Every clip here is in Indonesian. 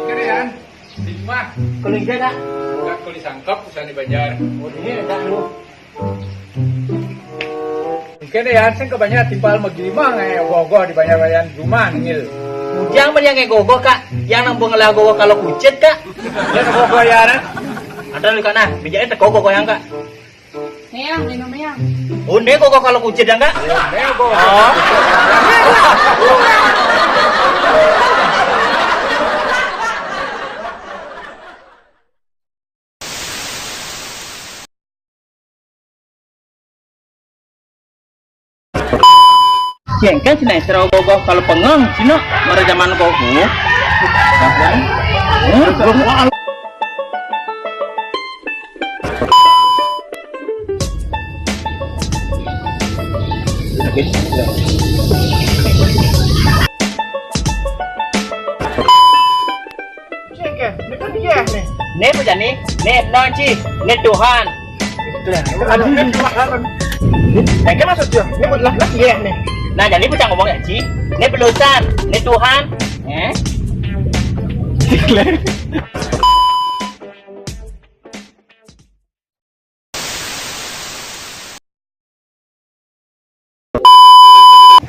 Kene yan. Lima. Kuling dia kak. Enggak kuli sangkap usah dibayar. Oh ini enggak lu. Kene yan sing kebanyakan timpal magilima nga gogo dibayar-bayaran rumah ngil. Ujang man yang gogo kak. Yang nambung ngelago kalau kucet kak. Yan gogo bayaran. Ada lu kak nah. Bijaknya gogo yang kak. Meyang, minum meyang. Unde gogo kalau kucet yang kak. Nego. Oh. Jengkel sini serau gogo kalau pengeng sini mara zaman gogo. Jengkel, dekat dia nih. Ne punya nih, ne nanti, ne Tuhan. Aduh, ini makan. Jengkel maksudnya, ini buat laki ya nih. Nah jadi punya ngomong ya Ci, ne belusan, ne Tuhan.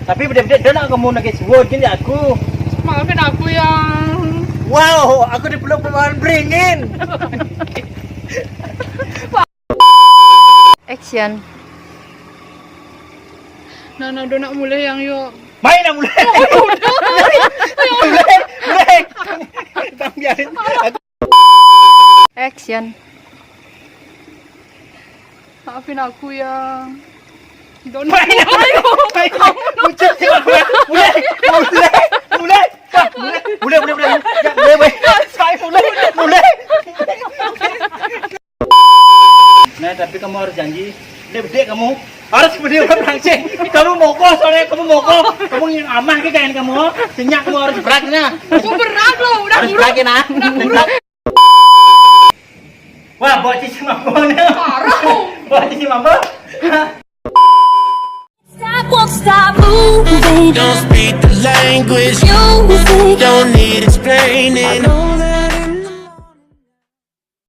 Tapi bener-bener dia nak kamu nak sebut gini aku. Maafin aku yang... Wow, aku dipeluk pemain beringin. Action. Nah, udah nak mulai yang yuk. Main lah mulai. Mulai. Kita biarin. Action. Maafin aku yang... Don't Main. Pucet sih aku. Mulai. Nah, tapi kamu harus janji. Gede kamu. Harus berdiri langsung. Kamu mogok soalnya kamu mogok. Kamu ingin aman ke kain kamu. Senyak kamu harus beratnya. Aku berat loh, udah Harus buruk. beratnya nah. Wah, bawa cici mabok. Parah. Bawa cici mabok. Stop, won't stop moving. Don't speak the language. Music. Don't need explaining.